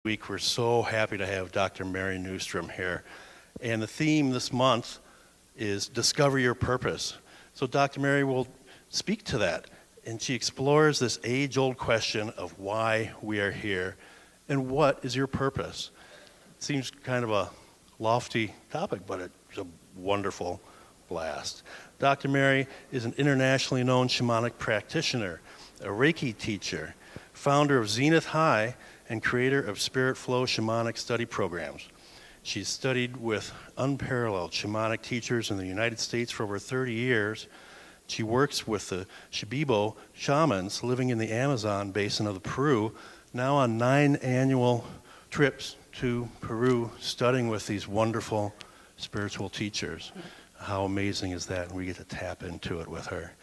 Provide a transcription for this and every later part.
week. We're so happy to have Dr. Mary Newstrom here. And the theme this month is Discover Your Purpose. So Dr. Mary will speak to that, and she explores this age-old question of why we are here and what is your purpose. It seems kind of a lofty topic, but it's a wonderful blast. Dr. Mary is an internationally known shamanic practitioner, a Reiki teacher, founder of Zenith High, and creator of Spirit Flow shamanic study programs. She's studied with unparalleled shamanic teachers in the United States for over 30 years. She works with the Shipibo shamans living in the Amazon basin of Peru, now on 9 annual trips to Peru, studying with these wonderful spiritual teachers. How amazing is that? And we get to tap into it with her.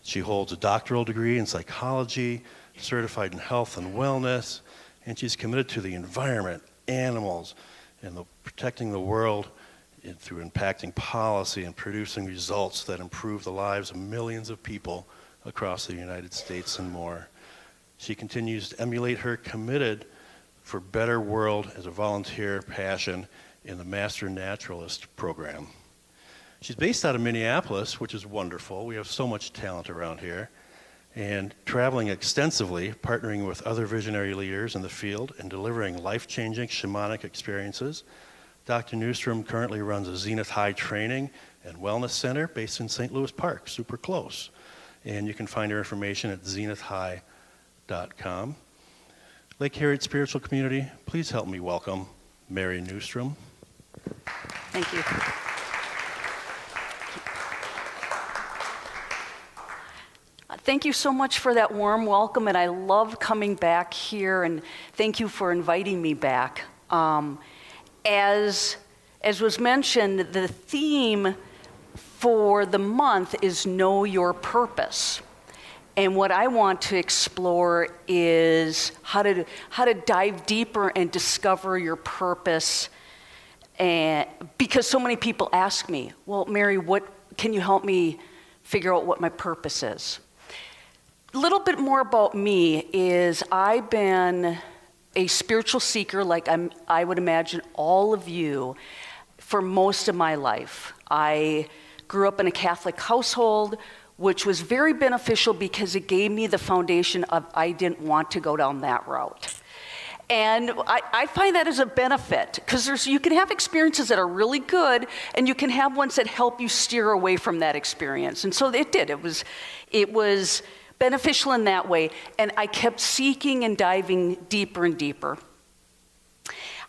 She holds a doctoral degree in psychology, certified in health and wellness, and she's committed to the environment, animals, and protecting the world through impacting policy and producing results that improve the lives of millions of people across the United States and more. She continues to emulate her committed for better world as a volunteer passion in the Master Naturalist program. She's based out of Minneapolis, which is wonderful. We have so much talent around here. And traveling extensively, partnering with other visionary leaders in the field and delivering life-changing shamanic experiences. Dr. Newstrom currently runs a Zenith High training and wellness center based in St. Louis Park, super close. And you can find her information at zenithhigh.com. Lake Harriet Spiritual Community, please help me welcome Mary Newstrom. Thank you. Thank you so much for that warm welcome, and I love coming back here, and thank you for inviting me back. As was mentioned, the theme for the month is Know Your Purpose. And what I want to explore is how to dive deeper and discover your purpose. And because so many people ask me, well, Mary, what can you help me figure out what my purpose is? A little bit more about me is I've been a spiritual seeker, like I would imagine all of you, for most of my life. I grew up in a Catholic household, which was very beneficial because it gave me the foundation of I didn't want to go down that route. And I find that as a benefit, because you can have experiences that are really good, and you can have ones that help you steer away from that experience. And so it did. It was beneficial in that way, and I kept seeking and diving deeper and deeper.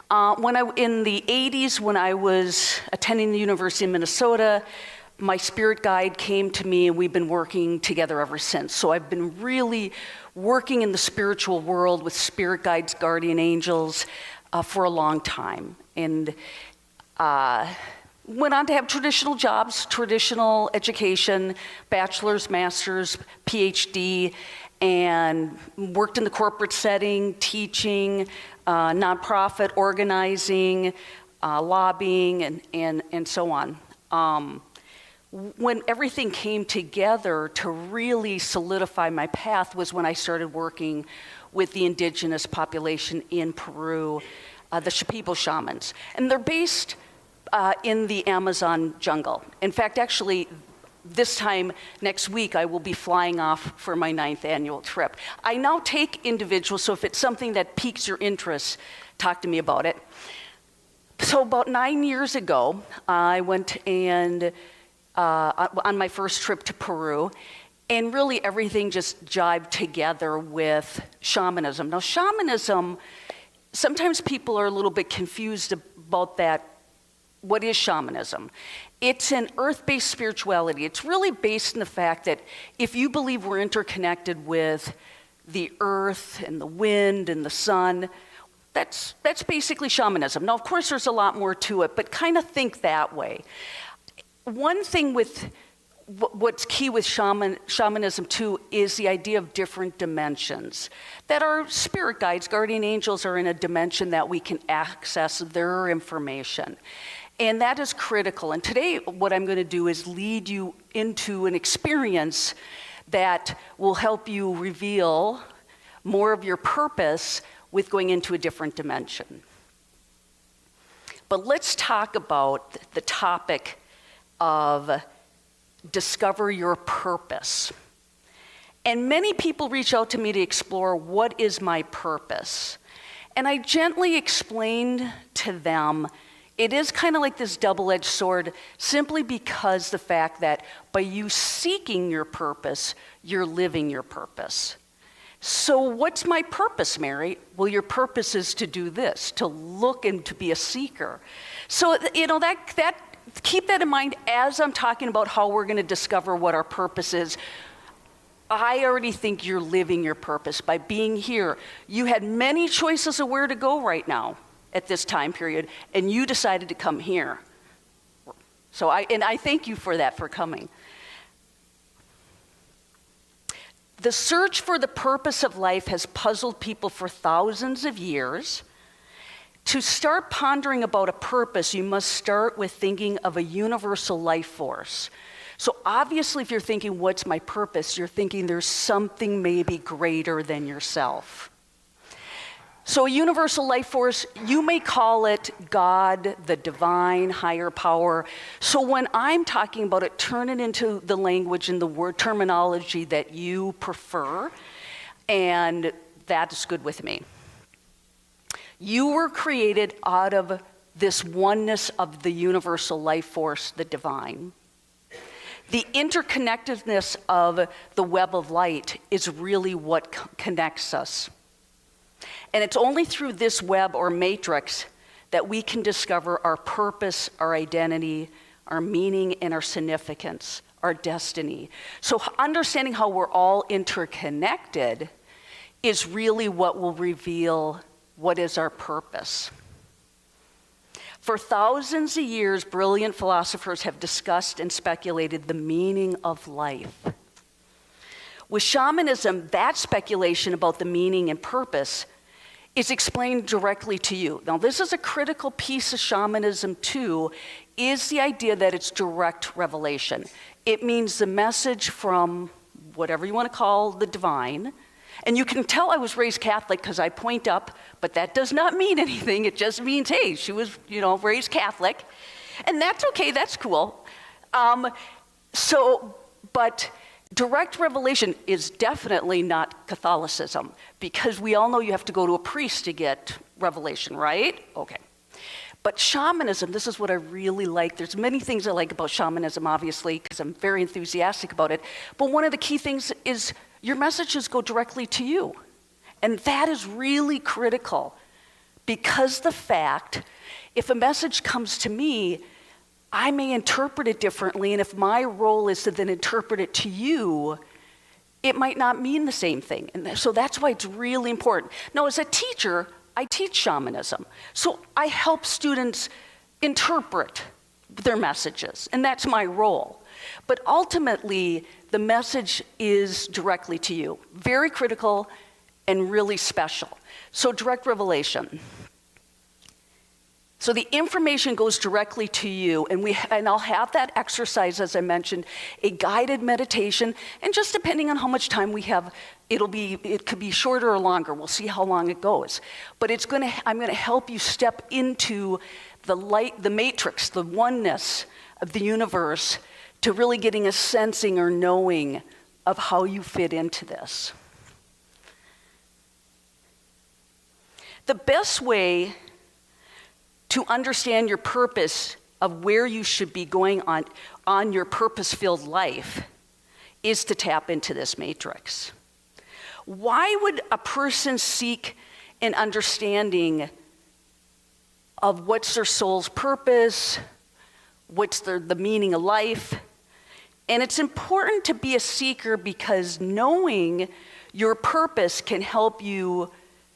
In the 80s, when I was attending the University of Minnesota, my spirit guide came to me, and we've been working together ever since. So I've been really working in the spiritual world with spirit guides, guardian angels, for a long time. And went on to have traditional jobs, traditional education, bachelor's, master's, PhD, and worked in the corporate setting, teaching, nonprofit organizing, lobbying, and so on. When everything came together to really solidify my path was when I started working with the indigenous population in Peru, the Shipibo shamans. And they're based in the Amazon jungle. In fact, actually, this time next week, I will be flying off for my 9th annual trip. I now take individuals, so if it's something that piques your interest, talk to me about it. So about 9 years ago, I went and on my first trip to Peru, and really everything just jibed together with shamanism. Now, shamanism, sometimes people are a little bit confused about that. What is shamanism? It's an earth-based spirituality. It's really based in the fact that if you believe we're interconnected with the earth and the wind and the sun, that's basically shamanism. Now, of course, there's a lot more to it, but kind of think that way. One thing with what's key with shamanism too is the idea of different dimensions. That our spirit guides, guardian angels, are in a dimension that we can access their information. And that is critical. And today, what I'm going to do is lead you into an experience that will help you reveal more of your purpose with going into a different dimension. But let's talk about the topic of discover your purpose. And many people reach out to me to explore what is my purpose. And I gently explained to them it is kind of like this double-edged sword, simply because the fact that by you seeking your purpose, you're living your purpose. So what's my purpose, Mary? Well, your purpose is to do this, to look and to be a seeker. So, that keep that in mind as I'm talking about how we're going to discover what our purpose is. I already think you're living your purpose by being here. You had many choices of where to go right now at this time period, and you decided to come here. So I thank you for that, for coming. The search for the purpose of life has puzzled people for thousands of years. To start pondering about a purpose, you must start with thinking of a universal life force. So obviously, if you're thinking, what's my purpose? You're thinking there's something maybe greater than yourself. So a universal life force, you may call it God, the divine, higher power. So when I'm talking about it, turn it into the language and the word terminology that you prefer, and that's good with me. You were created out of this oneness of the universal life force, the divine. The interconnectedness of the web of light is really what connects us. And it's only through this web or matrix that we can discover our purpose, our identity, our meaning, and our significance, our destiny. So understanding how we're all interconnected is really what will reveal what is our purpose. For thousands of years, brilliant philosophers have discussed and speculated the meaning of life. With shamanism, that speculation about the meaning and purpose is explained directly to you. Now, this is a critical piece of shamanism too, is the idea that it's direct revelation. It means the message from whatever you want to call the divine. And you can tell I was raised Catholic because I point up, but that does not mean anything. It just means, hey, she was, raised Catholic. And that's okay, that's cool. But direct revelation is definitely not Catholicism, because we all know you have to go to a priest to get revelation, right? Okay. But shamanism, this is what I really like. There's many things I like about shamanism, obviously, because I'm very enthusiastic about it. But one of the key things is your messages go directly to you. And that is really critical, because the fact, if a message comes to me, I may interpret it differently, and if my role is to then interpret it to you, it might not mean the same thing. And so that's why it's really important. Now, as a teacher, I teach shamanism. So I help students interpret their messages, and that's my role. But ultimately, the message is directly to you. Very critical and really special. So direct revelation. So the information goes directly to you, and I'll have that exercise, as I mentioned, a guided meditation, and just depending on how much time we have, it could be shorter or longer. We'll see how long it goes. But I'm gonna help you step into the light, the matrix, the oneness of the universe, to really getting a sensing or knowing of how you fit into this. The best way to understand your purpose of where you should be going on your purpose-filled life is to tap into this matrix. Why would a person seek an understanding of what's their soul's purpose, what's the meaning of life? And it's important to be a seeker, because knowing your purpose can help you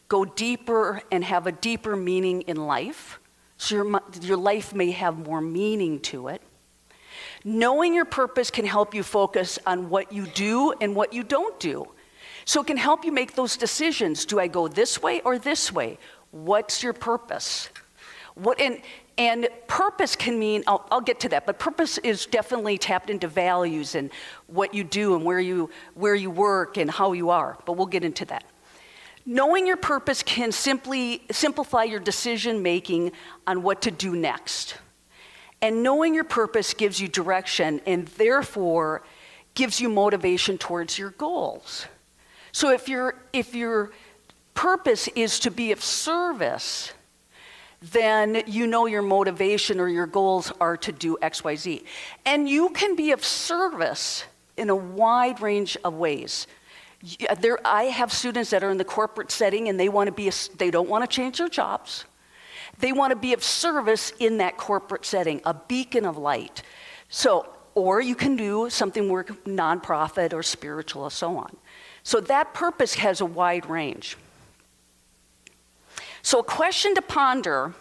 go deeper and have a deeper meaning in life. So your life may have more meaning to it. Knowing your purpose can help you focus on what you do and what you don't do. So it can help you make those decisions. Do I go this way or this way? What's your purpose? And purpose can mean, I'll get to that, but purpose is definitely tapped into values and what you do and where you work and how you are, but we'll get into that. Knowing your purpose can simplify your decision making on what to do next. And knowing your purpose gives you direction and therefore gives you motivation towards your goals. So if your purpose is to be of service, then you know your motivation or your goals are to do X, Y, Z. And you can be of service in a wide range of ways. I have students that are in the corporate setting and they don't want to change their jobs. They want to be of service in that corporate setting, a beacon of light. Or you can do something more nonprofit or spiritual or so on. So that purpose has a wide range. So a question to ponder,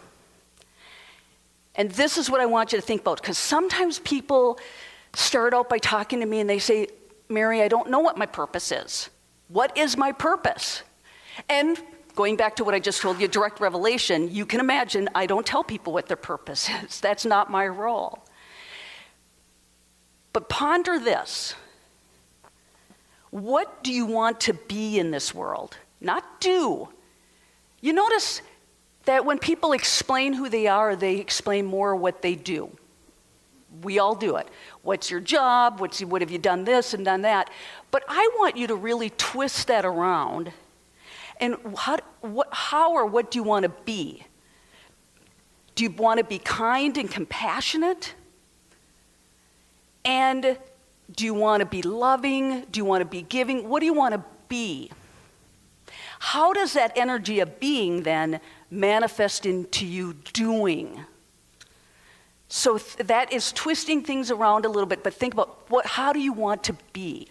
and this is what I want you to think about, because sometimes people start out by talking to me and they say, Mary, I don't know what my purpose is. What is my purpose? And going back to what I just told you, direct revelation, you can imagine I don't tell people what their purpose is. That's not my role. But ponder this. What do you want to be in this world? Not do. You notice that when people explain who they are, they explain more what they do. We all do it. What's your job? What have you done this and done that? But I want you to really twist that around. And what do you want to be? Do you want to be kind and compassionate? And do you want to be loving? Do you want to be giving? What do you want to be? How does that energy of being then manifest into you doing? So that is twisting things around a little bit, but think about how do you want to be?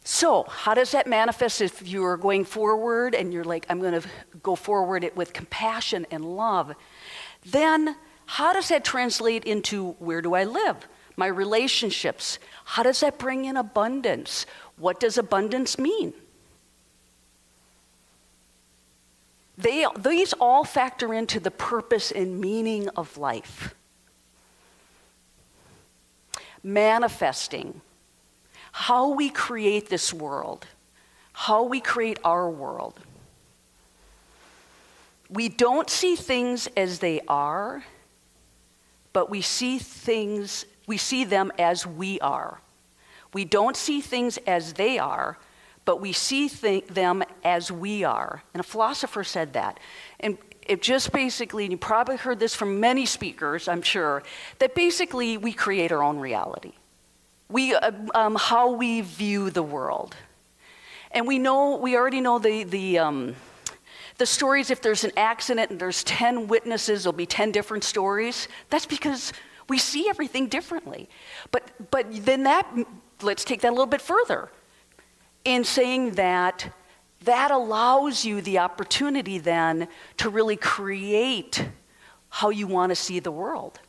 So how does that manifest if you're going forward and you're like, I'm going to go forward with compassion and love? Then how does that translate into where do I live? My relationships. How does that bring in abundance? What does abundance mean? These all factor into the purpose and meaning of life. Manifesting. How we create this world. How we create our world. We don't see things as they are, but we see them as we are. We don't see things as they are, but we see them as we are. And a philosopher said that. And it just basically, and you probably heard this from many speakers, I'm sure, that basically we create our own reality. How we view the world. And we already know the stories. If there's an accident and there's 10 witnesses, there'll be 10 different stories. That's because we see everything differently. But then let's take that a little bit further. In saying that allows you the opportunity then to really create how you want to see the world.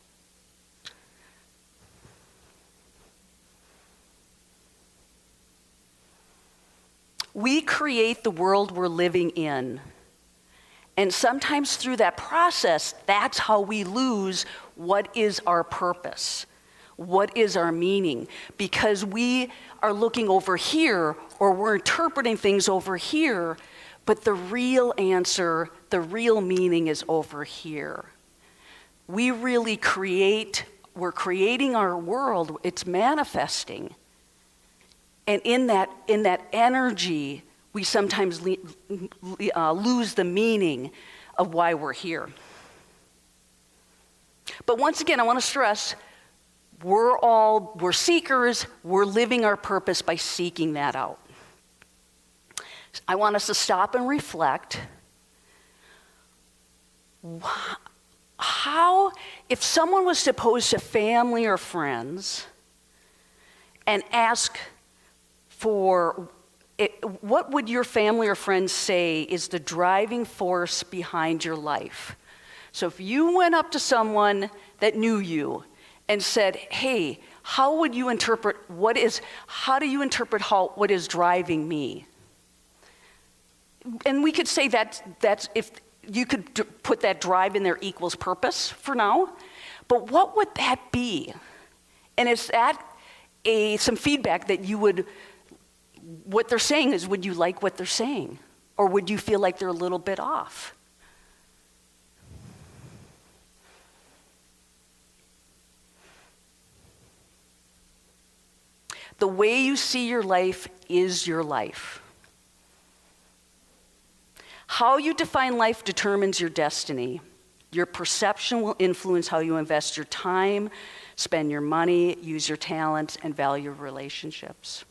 We create the world we're living in. And sometimes through that process, that's how we lose what is our purpose. What is our meaning? Because we are looking over here, or we're interpreting things over here, but the real answer, the real meaning is over here. We really we're creating our world, it's manifesting. And in that energy, we sometimes lose the meaning of why we're here. But once again, I want to stress, we're seekers, we're living our purpose by seeking that out. I want us to stop and reflect. How, if someone was to pose to family or friends and ask for what would your family or friends say is the driving force behind your life? So if you went up to someone that knew you and said, hey, how would you interpret what is driving me? And we could say that's if you could put that drive in there equals purpose for now, but what would that be? And is that some feedback that you would what they're saying is, would you like what they're saying? Or would you feel like they're a little bit off? The way you see your life is your life. How you define life determines your destiny. Your perception will influence how you invest your time, spend your money, use your talents, and value relationships.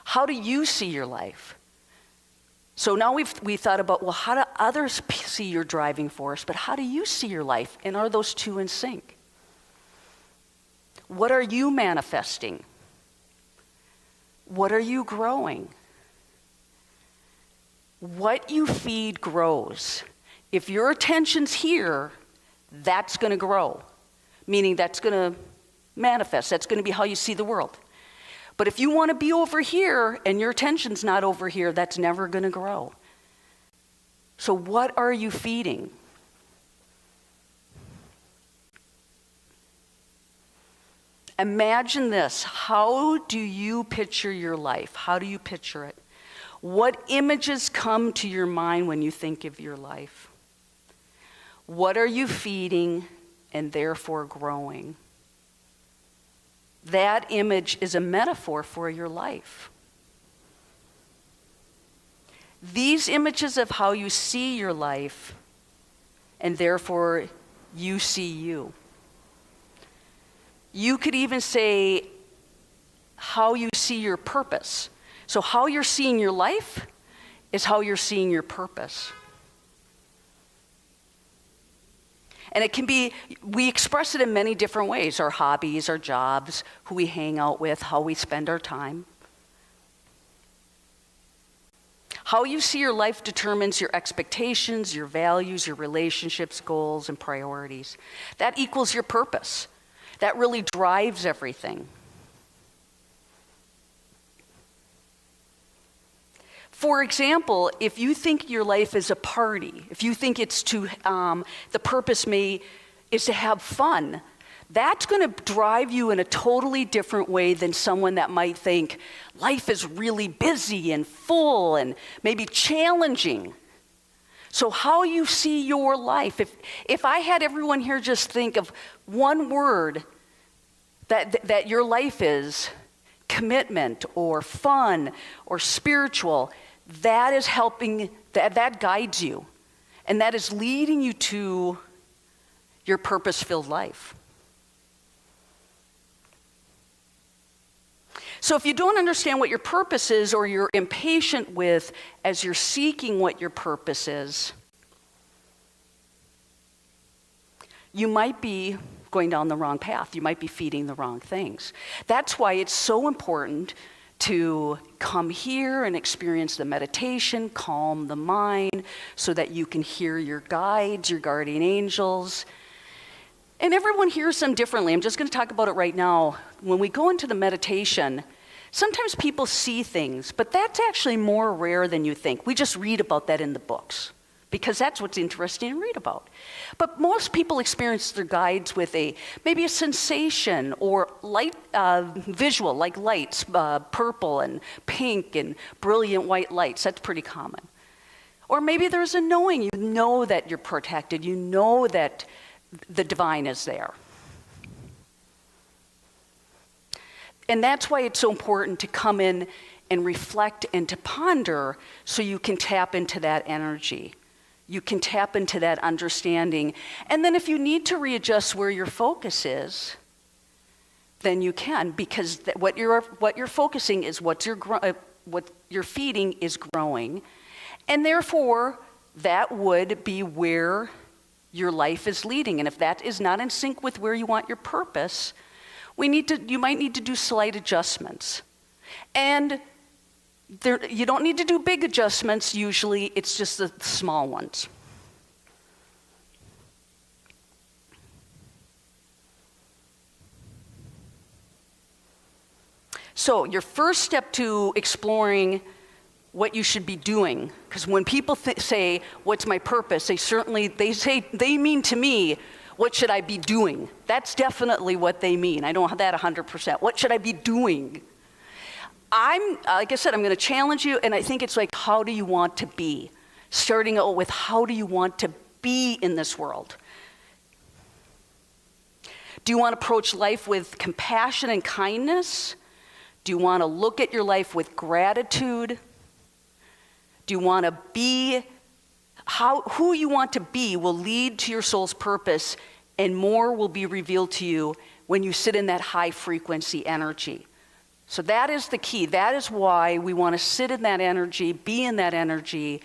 How do you see your life? So now we've thought about, well, how do others see your driving force, but how do you see your life? And are those two in sync? What are you manifesting? What are you growing? What you feed grows. If your attention's here, that's going to grow, meaning that's going to manifest. That's going to be how you see the world. But if you want to be over here and your attention's not over here, that's never going to grow. So what are you feeding? Imagine this. How do you picture your life? How do you picture it? What images come to your mind when you think of your life? What are you feeding and therefore growing? That image is a metaphor for your life. These images of how you see your life and therefore you see you. You could even say how you see your purpose. So how you're seeing your life is how you're seeing your purpose. And it can be, we express it in many different ways. Our hobbies, our jobs, who we hang out with, how we spend our time. How you see your life determines your expectations, your values, your relationships, goals, and priorities. That equals your purpose. That really drives everything. For example, if you think your life is a party, if you think it's to, the purpose is to have fun, that's going to drive you in a totally different way than someone that might think life is really busy and full and maybe challenging. So how you see your life, if I had everyone here just think of one word that your life is, commitment or fun or spiritual, that is helping, that guides you. And that is leading you to your purpose-filled life. So if you don't understand what your purpose is, or you're impatient with as you're seeking what your purpose is, you might be going down the wrong path. You might be feeding the wrong things. That's why it's so important to come here and experience the meditation, calm the mind, so that you can hear your guides, your guardian angels. And everyone hears them differently. I'm just going to talk about it right now. When we go into the meditation, sometimes people see things, but that's actually more rare than you think. We just read about that in the books, because that's what's interesting to read about. But most people experience their guides with maybe a sensation or light, visual, like lights, purple and pink and brilliant white lights. That's pretty common. Or maybe there's a knowing. You know that you're protected. You know that the divine is there. And that's why it's so important to come in and reflect and to ponder, so you can tap into that energy. You can tap into that understanding. And then if you need to readjust where your focus is, then you can, because what you're focusing is what you're feeding is growing. And therefore, that would be where your life is leading. And if that is not in sync with where you want your purpose, you might need to do slight adjustments. And you don't need to do big adjustments usually, it's just the small ones. So your first step to exploring what you should be doing, because when people say, what's my purpose, they mean to me, what should I be doing? That's definitely what they mean. I don't have that 100%. What should I be doing? like I said, I'm going to challenge you, and I think it's like, how do you want to be? Starting out with, how do you want to be in this world? Do you want to approach life with compassion and kindness? Do you want to look at your life with gratitude? Do you want to be, who you want to be will lead to your soul's purpose, and more will be revealed to you when you sit in that high frequency energy. So that is the key. That is why we want to sit in that energy, be in that energy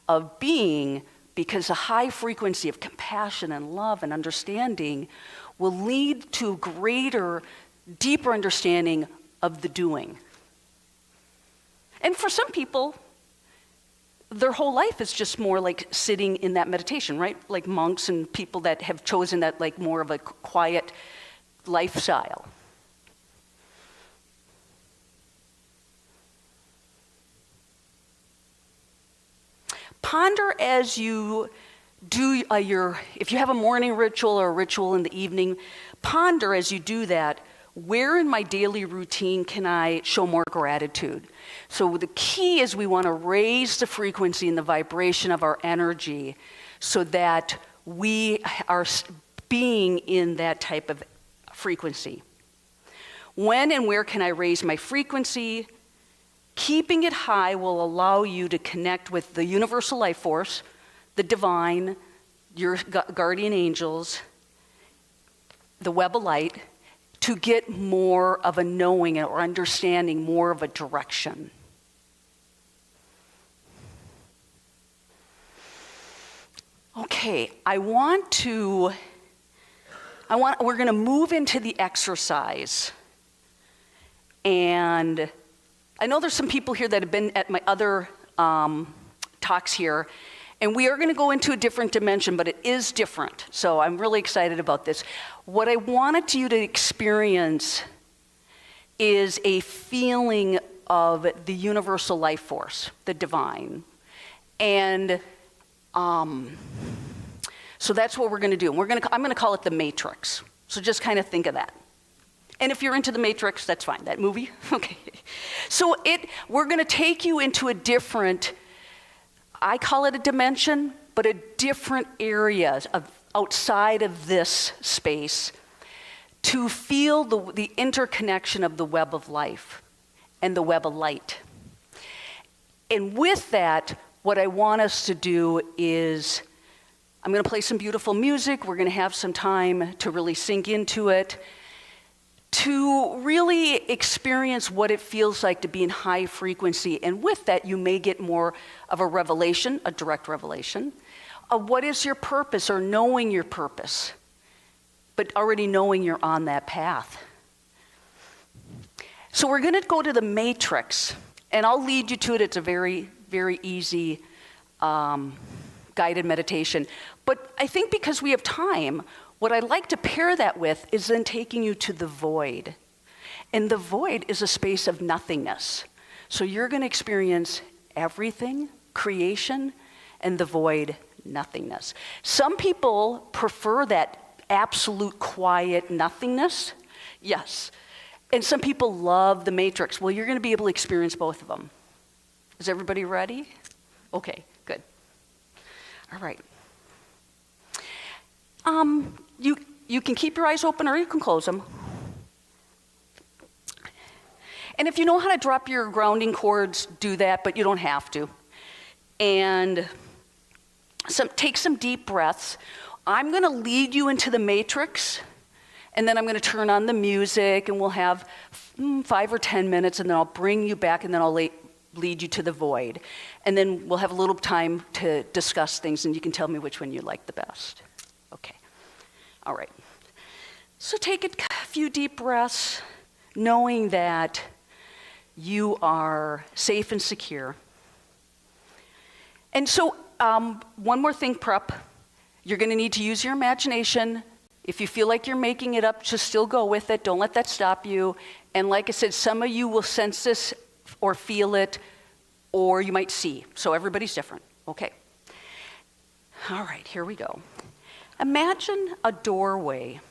of being, because the high frequency of compassion and love and understanding will lead to greater, deeper understanding of the doing. And for some people, their whole life is just more like sitting in that meditation, right? Like monks and people that have chosen that like more of a quiet lifestyle. Ponder as you do if you have a morning ritual or a ritual in the evening, ponder as you do that, where in my daily routine can I show more gratitude? So the key is we want to raise the frequency and the vibration of our energy so that we are being in that type of frequency. When and where can I raise my frequency? Keeping it high will allow you to connect with the universal life force, the divine, your guardian angels, the web of light, to get more of a knowing or understanding, more of a direction. Okay, we're going to move into the exercise. And I know there's some people here that have been at my other talks here, and we are going to go into a different dimension, but it is different. So I'm really excited about this. What I wanted you to experience is a feeling of the universal life force, the divine. And so that's what we're going to do. I'm going to call it the Matrix. So just kind of think of that. And if you're into the Matrix, that's fine. That movie? Okay. So we're going to take you into a different, I call it a dimension, but a different area outside of this space to feel the interconnection of the web of life and the web of light. And with that, what I want us to do is, I'm going to play some beautiful music. We're going to have some time to really sink into it, to really experience what it feels like to be in high frequency. And with that, you may get more of a revelation, a direct revelation, of what is your purpose or knowing your purpose, but already knowing you're on that path. So we're going to go to the Matrix, and I'll lead you to it. It's a very, very easy guided meditation. But I think because we have time, what I'd like to pair that with is then taking you to the void. And the void is a space of nothingness. So you're going to experience everything, creation, and the void, nothingness. Some people prefer that absolute quiet nothingness. Yes. And some people love the Matrix. Well, you're going to be able to experience both of them. Is everybody ready? Okay, good. All right. You can keep your eyes open or you can close them. And if you know how to drop your grounding cords, do that, but you don't have to. And take some deep breaths. I'm going to lead you into the Matrix, and then I'm going to turn on the music, and we'll have 5 or 10 minutes, and then I'll bring you back, and then I'll lead you to the void. And then we'll have a little time to discuss things, and you can tell me which one you like the best. Okay. All right. So take a few deep breaths, knowing that you are safe and secure. And so one more thing, prep. You're going to need to use your imagination. If you feel like you're making it up, just still go with it. Don't let that stop you. And like I said, some of you will sense this or feel it, or you might see. So everybody's different. Okay. All right, here we go. Imagine a doorway,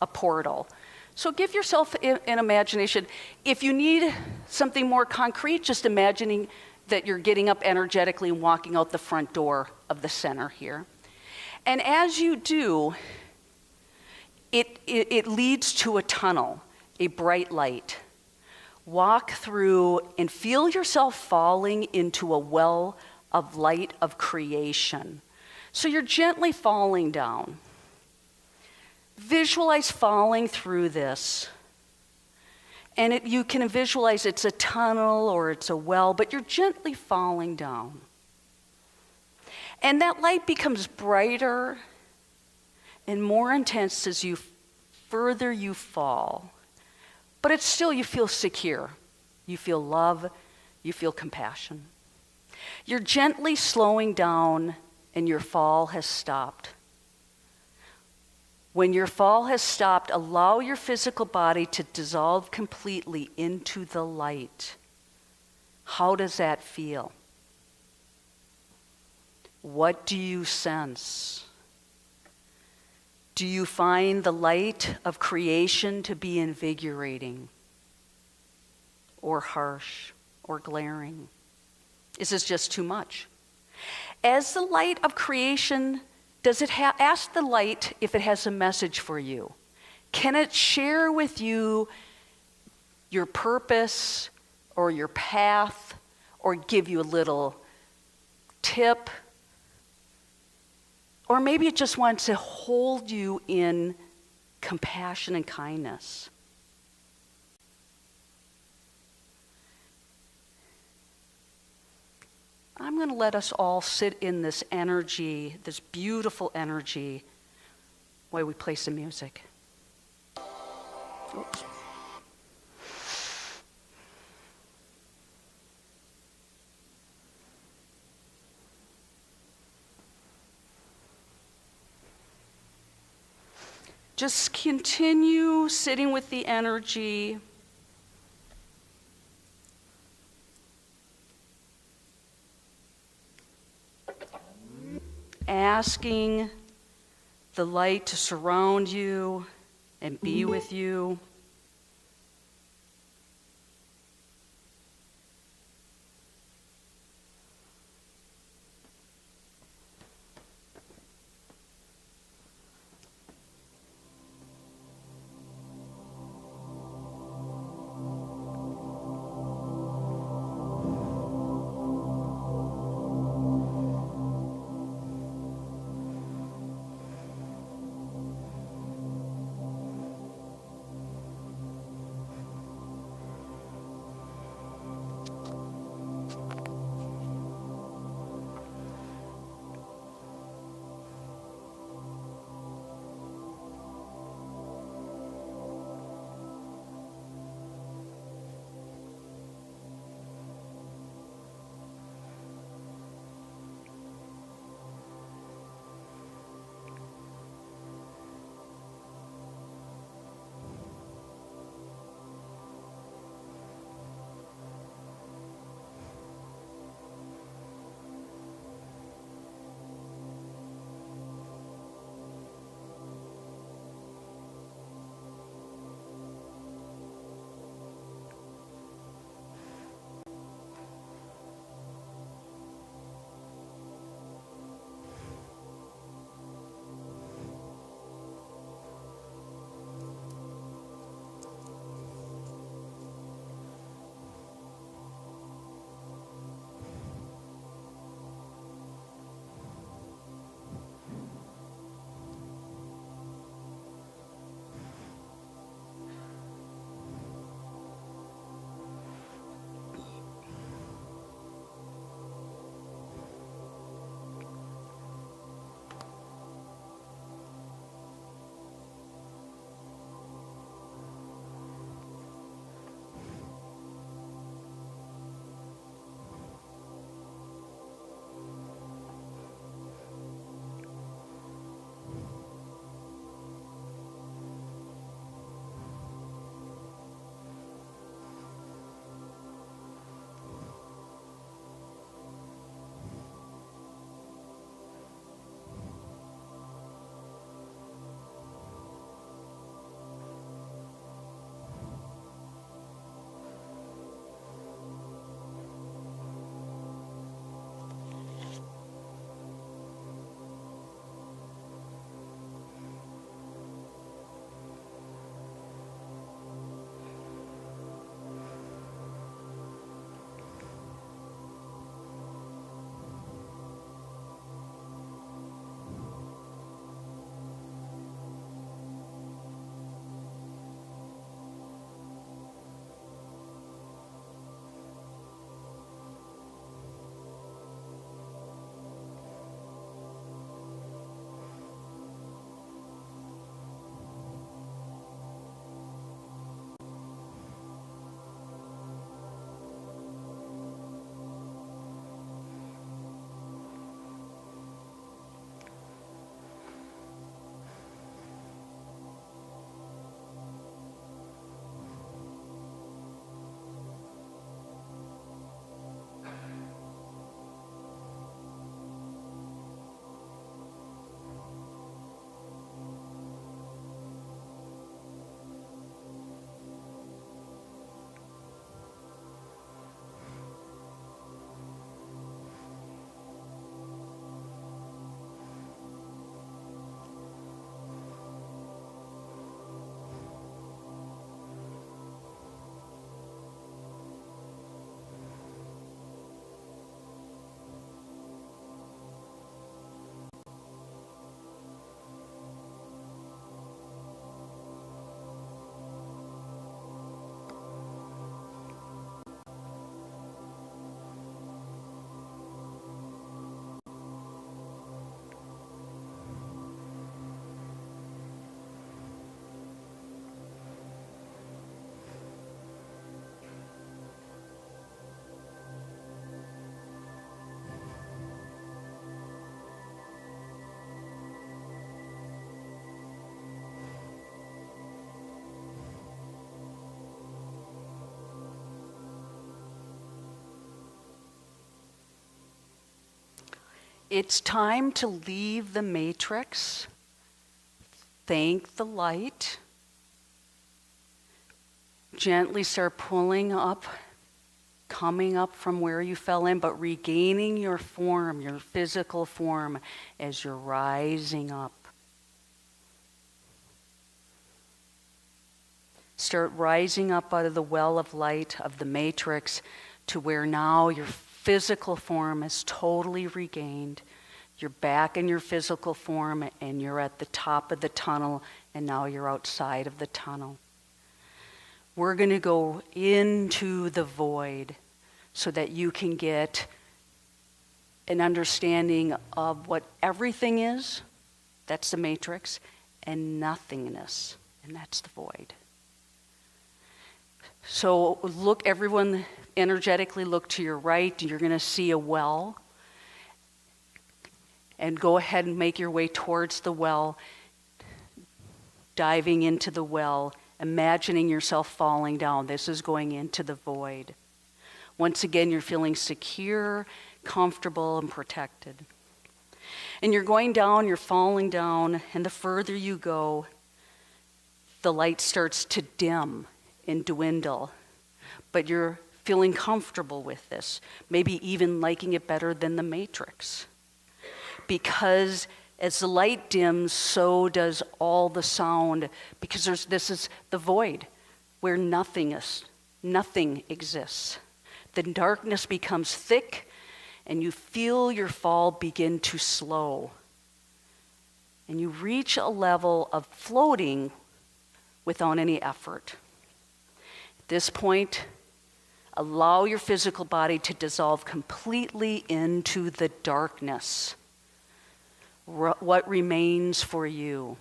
a portal, So give yourself an imagination. If you need something more concrete, just imagining that you're getting up energetically and walking out the front door of the center here. And as you do, it leads to a tunnel, a bright light. Walk through and feel yourself falling into a well of light of creation. So you're gently falling down. Visualize falling through this. And you can visualize it's a tunnel or it's a well, but you're gently falling down. And that light becomes brighter and more intense as further you fall. But it's still, you feel secure. You feel love. You feel compassion. You're gently slowing down and your fall has stopped. When your fall has stopped, allow your physical body to dissolve completely into the light. How does that feel? What do you sense? Do you find the light of creation to be invigorating, or harsh, or glaring? Is this just too much? As the light of creation, does it ask the light if it has a message for you? Can it share with you your purpose or your path, or give you a little tip? Or maybe it just wants to hold you in compassion and kindness. I'm going to let us all sit in this energy, this beautiful energy, while we play some music. Oops. Just continue sitting with the energy. Asking the light to surround you and be with you. It's time to leave the matrix. Thank the light. Gently start pulling up, coming up from where you fell in, but regaining your form, your physical form, as you're rising up. Start rising up out of the well of light of the matrix to where now your physical form is totally regained. You're back in your physical form and you're at the top of the tunnel, and now you're outside of the tunnel. We're going to go into the void so that you can get an understanding of what everything is, that's the matrix, and nothingness, and that's the void. So look, everyone energetically look to your right, and you're going to see a well. And go ahead and make your way towards the well, diving into the well, imagining yourself falling down. This is going into the void. Once again, you're feeling secure, comfortable, and protected. And you're going down, you're falling down, and the further you go, the light starts to dim and dwindle. But you're feeling comfortable with this, maybe even liking it better than the matrix. Because as the light dims, so does all the sound, because this is the void where nothing exists. The darkness becomes thick, and you feel your fall begin to slow. And you reach a level of floating without any effort. At this point, allow your physical body to dissolve completely into the darkness. What remains for you?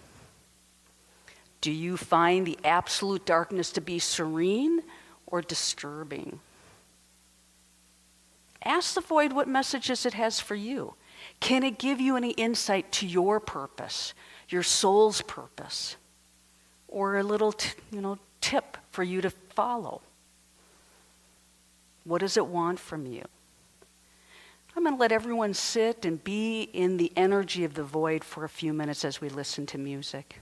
Do you find the absolute darkness to be serene or disturbing? Ask the void what messages it has for you. Can it give you any insight to your purpose, your soul's purpose, or a little tip for you to follow? What does it want from you? I'm going to let everyone sit and be in the energy of the void for a few minutes as we listen to music.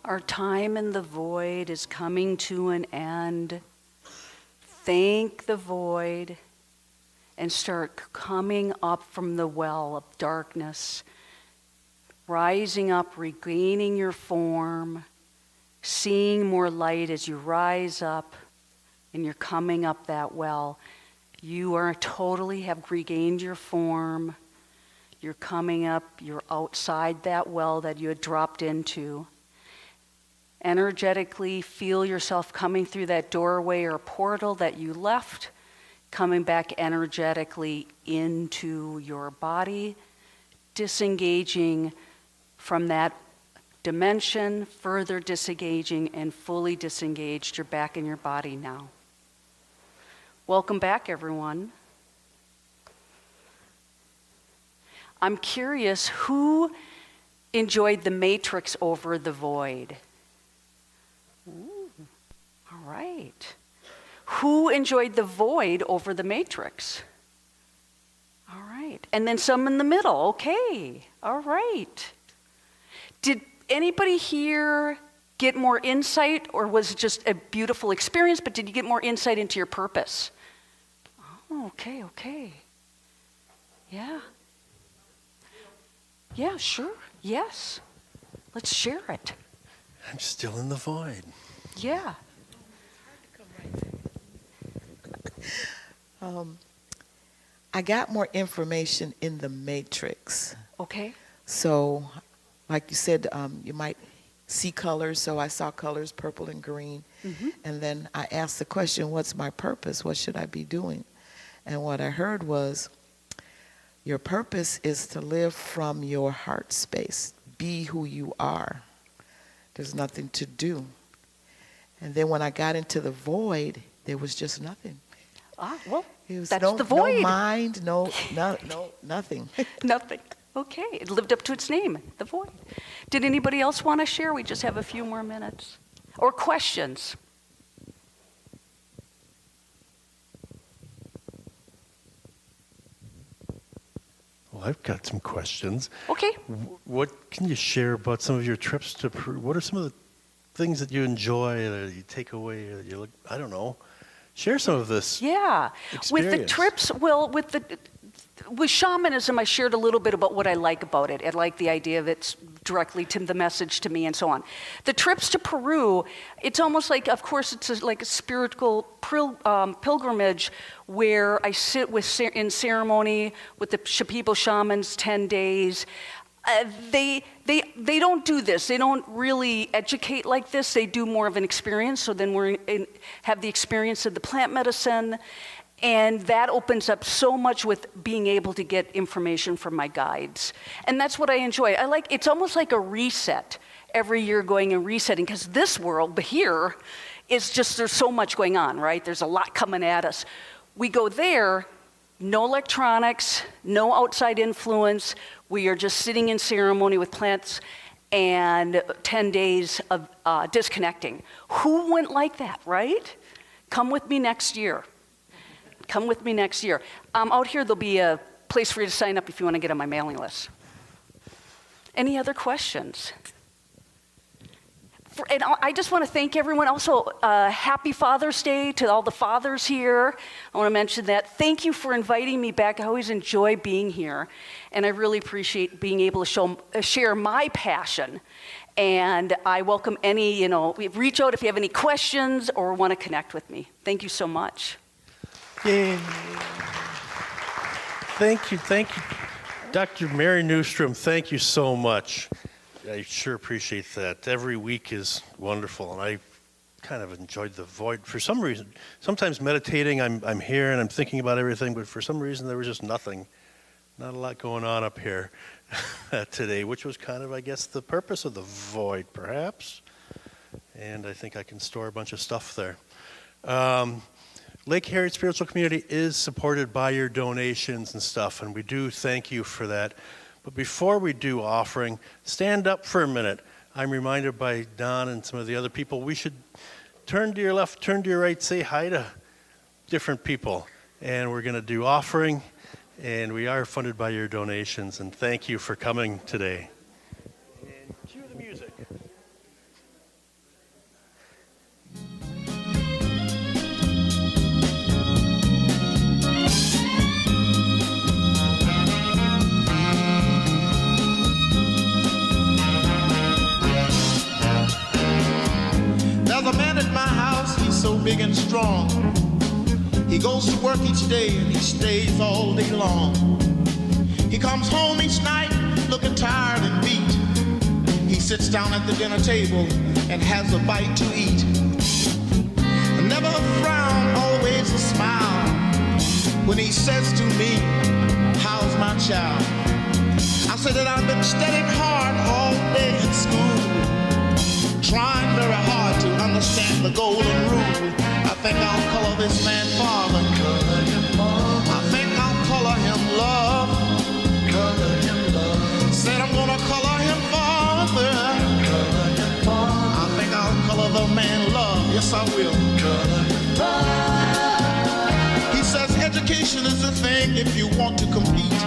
Our time in the void is coming to an end. Thank the void and start coming up from the well of darkness, rising up, regaining your form, seeing more light as you rise up and you're coming up that well. You are totally have regained your form. You're coming up, you're outside that well that you had dropped into. Energetically feel yourself coming through that doorway or portal that you left, coming back energetically into your body, disengaging from that dimension, further disengaging and fully disengaged. You're back in your body now. Welcome back, everyone. I'm curious, who enjoyed the matrix over the void? Ooh, all right. Who enjoyed the void over the matrix? All right. And then some in the middle. Okay. All right. Did anybody here get more insight, or was it just a beautiful experience, but did you get more insight into your purpose? Oh, okay. Yeah. Yeah, sure. Yes. Let's share it. I'm still in the void. Yeah. I got more information in the matrix. Okay. So, like you said, you might see colors. So I saw colors, purple and green. Mm-hmm. And then I asked the question, what's my purpose? What should I be doing? And what I heard was, your purpose is to live from your heart space. Be who you are. There's nothing to do. And then when I got into the void, there was just nothing. Well, It was that's no, the void. no mind, no, nothing. Nothing. Okay. It lived up to its name, the void. Did anybody else want to share? We just have a few more minutes. Or questions? Well, I've got some questions. Okay. What can you share about some of your trips to Peru? What are some of the things that you enjoy, that you take away, that you look, I don't know. Share some of this. Yeah. With the Experience. trips, well, with shamanism, I shared a little bit about what I like about it. I like the idea of it's directly to the message to me and so on. The trips to Peru, it's almost like, of course, it's like a spiritual pilgrimage where I sit in ceremony with the Shipibo shamans 10 days. They don't do this. They don't really educate like this. They do more of an experience. So then have the experience of the plant medicine. And that opens up so much with being able to get information from my guides. And that's what I enjoy. It's almost like a reset every year, going and resetting, because this world here is just, there's so much going on, right? There's a lot coming at us. We go there, no electronics, no outside influence. We are just sitting in ceremony with plants and 10 days of disconnecting. Who wouldn't like that, right? Come with me next year. Come with me next year. Out here, there'll be a place for you to sign up if you want to get on my mailing list. Any other questions? And I just want to thank everyone. Also, happy Father's Day to all the fathers here. I want to mention that. Thank you for inviting me back. I always enjoy being here. And I really appreciate being able to share my passion. And I welcome any, reach out if you have any questions or want to connect with me. Thank you so much. Yay. Thank you. Dr. Mary Newstrom, thank you so much. I sure appreciate that. Every week is wonderful, and I kind of enjoyed the void. For some reason, sometimes meditating, I'm here and I'm thinking about everything, but for some reason there was just nothing. Not a lot going on up here today, which was kind of, I guess, the purpose of the void, perhaps. And I think I can store a bunch of stuff there. Lake Harriet Spiritual Community is supported by your donations and stuff, and we do thank you for that. But before we do offering, stand up for a minute. I'm reminded by Don and some of the other people, we should turn to your left, turn to your right, say hi to different people. And we're going to do offering, and we are funded by your donations. And thank you for coming today. And cue the music. strong. He goes to work each day and he stays all day long. He comes home each night looking tired and beat. He sits down at the dinner table and has a bite to eat. Never a frown, always a smile when he says to me, how's my child? I say that I've been studying hard all day in school, trying very hard to understand the golden rule. I think I'll color this man father. I think I'll color him love. Said I'm gonna color him father. I think I'll color the man love. Yes, I will. He says education is the thing if you want to compete,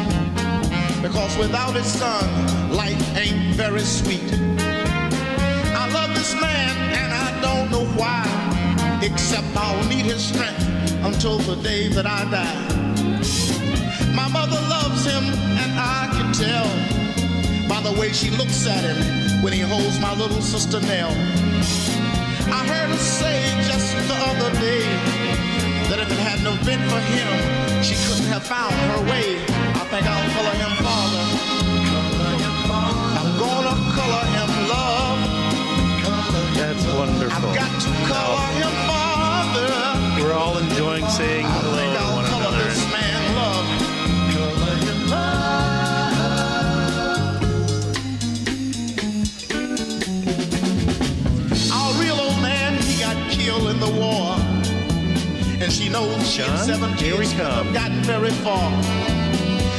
because without it, son, life ain't very sweet. I love this man and I don't know why, except I'll need his strength until the day that I die. My mother loves him and I can tell by the way she looks at him when he holds my little sister Nell. I heard her say just the other day that if it hadn't have been for him, she couldn't have found her way. I think I'll color him father. I'm gonna color him love. That's wonderful. I've got to color him father. We're all enjoying saying I hello think to I'll one color another. this man love. Our real old man, he got killed in the war. And she knows she and John, 7 here we kids couldn't come. have gotten very far.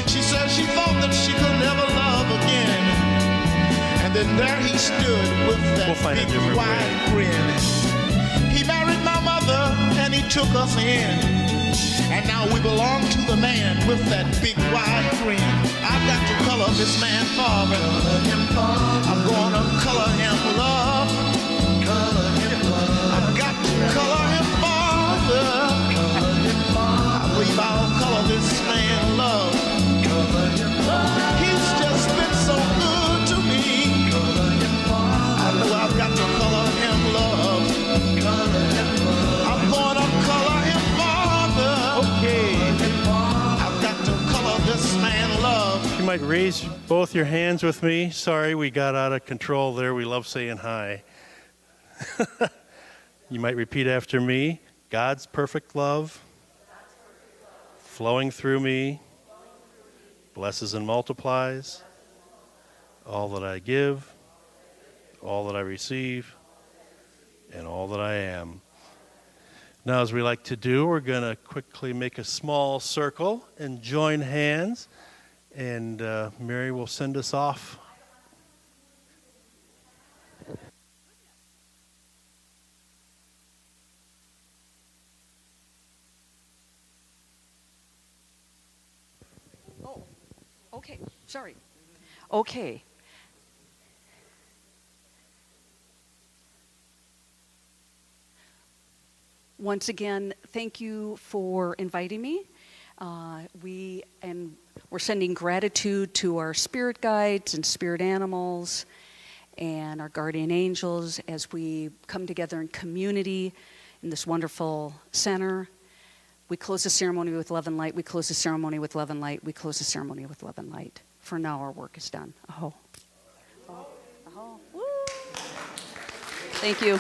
She said she thought that she could never love again. And then there he stood with that We'll find a big different wide grin. He married my mother and he took us in. And now we belong to the man with that big wide grin. I've got to color this man father. I'm gonna color him love. I've got to color him father. I believe I'll color this man love. He's just been so good to me. I know I've got to color him love. I'm gonna color him father. Okay. I've got to color this man love. You might raise both your hands with me. Sorry, we got out of control there. We love saying hi. You might repeat after me. God's perfect love, flowing through me, blesses and multiplies all that I give, all that I receive, and all that I am. Now, as we like to do, we're going to quickly make a small circle and join hands, and Mary will send us off. Okay, sorry. Okay. Once again, thank you for inviting me. We're sending gratitude to our spirit guides and spirit animals and our guardian angels as we come together in community in this wonderful center. We close the ceremony with love and light. We close the ceremony with love and light. We close the ceremony with love and light. For now, our work is done. Aho. Aho. Aho. Woo. Thank you.